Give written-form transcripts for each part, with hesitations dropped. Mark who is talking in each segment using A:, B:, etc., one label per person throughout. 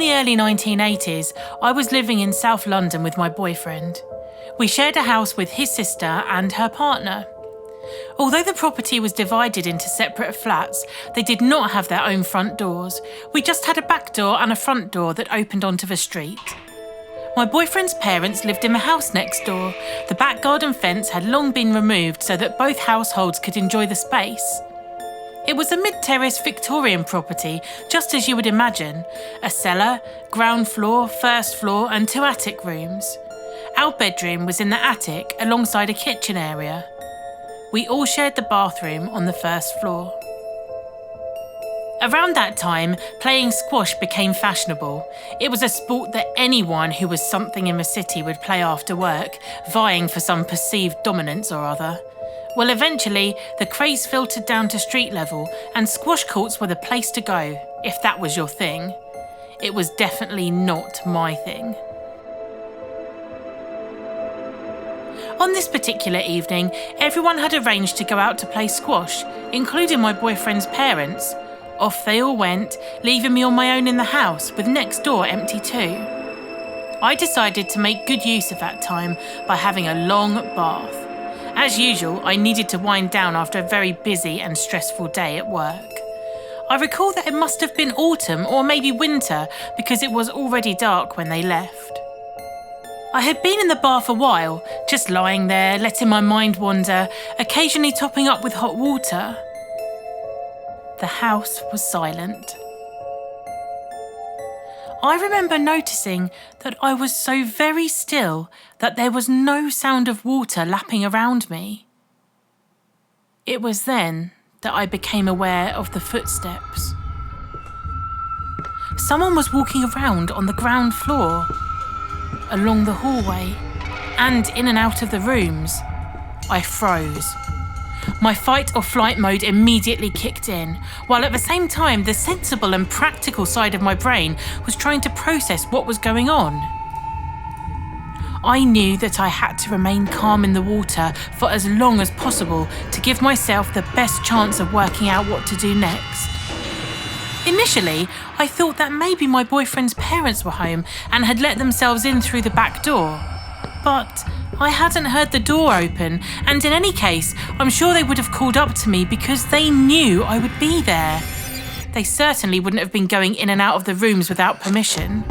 A: the early 1980s, I was living in South London with my boyfriend. We shared a house with his sister and her partner. Although the property was divided into separate flats, they did not have their own front doors. We just had a back door and a front door that opened onto the street. My boyfriend's parents lived in the house next door. The back garden fence had long been removed so that both households could enjoy the space. It was a mid-terrace Victorian property, just as you would imagine. A cellar, ground floor, first floor and 2 attic rooms. Our bedroom was in the attic alongside a kitchen area. We all shared the bathroom on the first floor. Around that time, playing squash became fashionable. It was a sport that anyone who was something in the city would play after work, vying for some perceived dominance or other. Well, eventually, the craze filtered down to street level, and squash courts were the place to go, if that was your thing. It was definitely not my thing. On this particular evening, everyone had arranged to go out to play squash, including my boyfriend's parents. Off they all went, leaving me on my own in the house, with next door empty too. I decided to make good use of that time by having a long bath. As usual, I needed to wind down after a very busy and stressful day at work. I recall that it must have been autumn or maybe winter because it was already dark when they left. I had been in the bath a while, just lying there, letting my mind wander, occasionally topping up with hot water. The house was silent. I remember noticing that I was so very still that there was no sound of water lapping around me. It was then that I became aware of the footsteps. Someone was walking around on the ground floor, along the hallway, and in and out of the rooms. I froze. My fight or flight mode immediately kicked in, while at the same time the sensible and practical side of my brain was trying to process what was going on. I knew that I had to remain calm in the water for as long as possible to give myself the best chance of working out what to do next. Initially, I thought that maybe my boyfriend's parents were home and had let themselves in through the back door. But I hadn't heard the door open, and in any case, I'm sure they would have called up to me because they knew I would be there. They certainly wouldn't have been going in and out of the rooms without permission.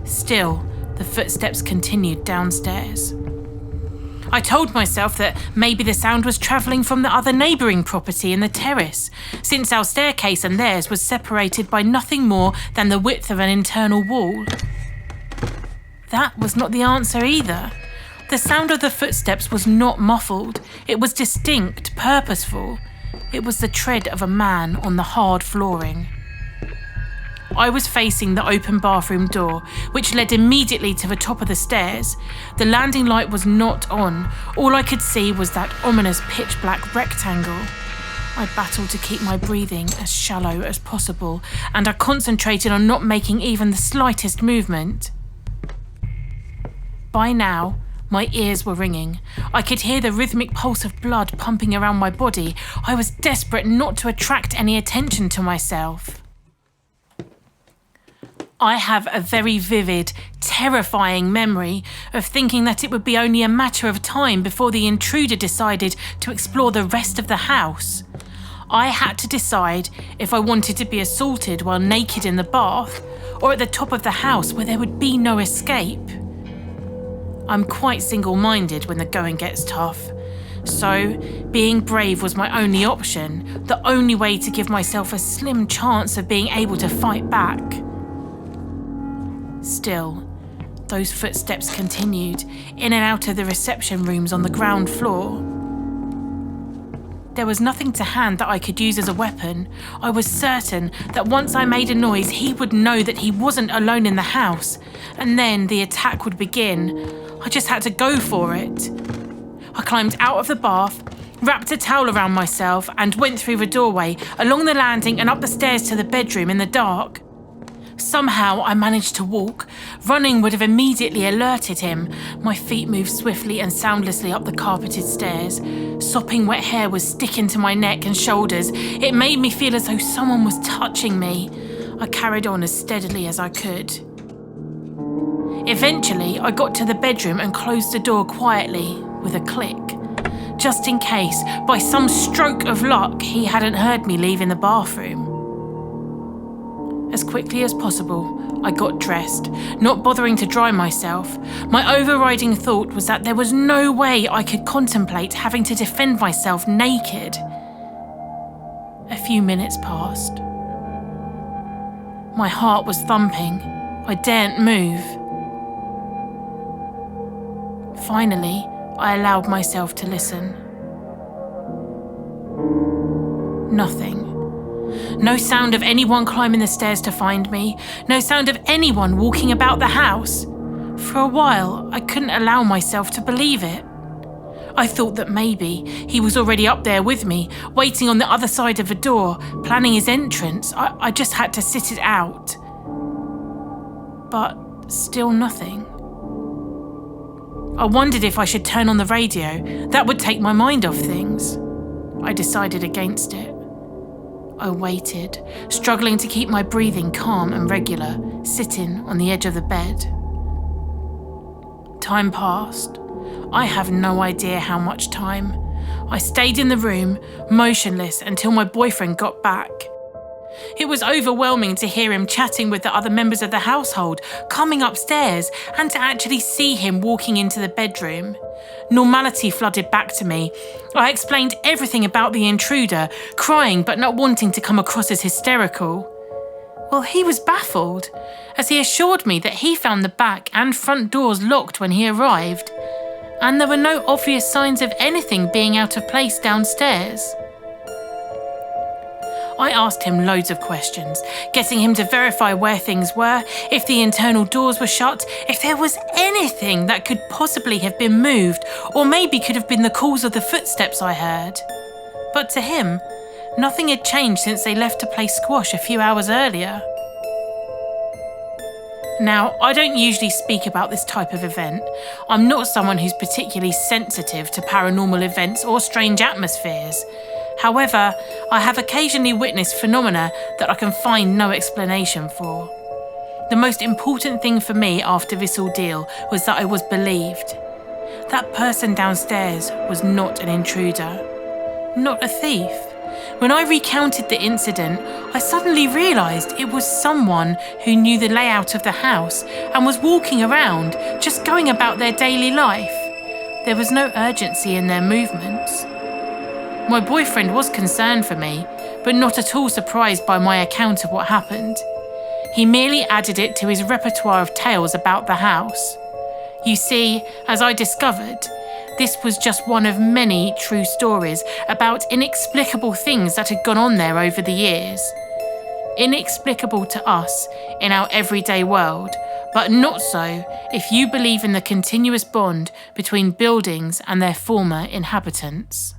A: Still, the footsteps continued downstairs. I told myself that maybe the sound was travelling from the other neighbouring property in the terrace, since our staircase and theirs was separated by nothing more than the width of an internal wall. That was not the answer either. The sound of the footsteps was not muffled. It was distinct, purposeful. It was the tread of a man on the hard flooring. I was facing the open bathroom door, which led immediately to the top of the stairs. The landing light was not on. All I could see was that ominous pitch-black rectangle. I battled to keep my breathing as shallow as possible, and I concentrated on not making even the slightest movement. By now, my ears were ringing. I could hear the rhythmic pulse of blood pumping around my body. I was desperate not to attract any attention to myself. I have a very vivid, terrifying memory of thinking that it would be only a matter of time before the intruder decided to explore the rest of the house. I had to decide if I wanted to be assaulted while naked in the bath, or at the top of the house where there would be no escape. I'm quite single-minded when the going gets tough. So, being brave was my only option, the only way to give myself a slim chance of being able to fight back. Still, those footsteps continued, in and out of the reception rooms on the ground floor. There was nothing to hand that I could use as a weapon. I was certain that once I made a noise, he would know that he wasn't alone in the house, and then the attack would begin. I just had to go for it. I climbed out of the bath, wrapped a towel around myself, and went through the doorway, along the landing and up the stairs to the bedroom in the dark. Somehow I managed to walk. Running would have immediately alerted him. My feet moved swiftly and soundlessly up the carpeted stairs. Sopping wet hair was sticking to my neck and shoulders. It made me feel as though someone was touching me. I carried on as steadily as I could. Eventually, I got to the bedroom and closed the door quietly with a click, just in case, by some stroke of luck, he hadn't heard me leaving the bathroom. As quickly as possible, I got dressed, not bothering to dry myself. My overriding thought was that there was no way I could contemplate having to defend myself naked. A few minutes passed. My heart was thumping. I daren't move. Finally, I allowed myself to listen. Nothing. No sound of anyone climbing the stairs to find me. No sound of anyone walking about the house. For a while, I couldn't allow myself to believe it. I thought that maybe he was already up there with me, waiting on the other side of a door, planning his entrance. I just had to sit it out. But still nothing. I wondered if I should turn on the radio. That would take my mind off things. I decided against it. I waited, struggling to keep my breathing calm and regular, sitting on the edge of the bed. Time passed. I have no idea how much time. I stayed in the room, motionless, until my boyfriend got back. It was overwhelming to hear him chatting with the other members of the household, coming upstairs, and to actually see him walking into the bedroom. Normality flooded back to me. I explained everything about the intruder, crying but not wanting to come across as hysterical. Well, he was baffled, as he assured me that he found the back and front doors locked when he arrived, and there were no obvious signs of anything being out of place downstairs. I asked him loads of questions, getting him to verify where things were, if the internal doors were shut, if there was anything that could possibly have been moved, or maybe could have been the cause of the footsteps I heard. But to him, nothing had changed since they left to play squash a few hours earlier. Now, I don't usually speak about this type of event. I'm not someone who's particularly sensitive to paranormal events or strange atmospheres. However, I have occasionally witnessed phenomena that I can find no explanation for. The most important thing for me after this ordeal was that I was believed. That person downstairs was not an intruder, not a thief. When I recounted the incident, I suddenly realised it was someone who knew the layout of the house and was walking around, just going about their daily life. There was no urgency in their movements. My boyfriend was concerned for me, but not at all surprised by my account of what happened. He merely added it to his repertoire of tales about the house. You see, as I discovered, this was just one of many true stories about inexplicable things that had gone on there over the years. Inexplicable to us in our everyday world, but not so if you believe in the continuous bond between buildings and their former inhabitants.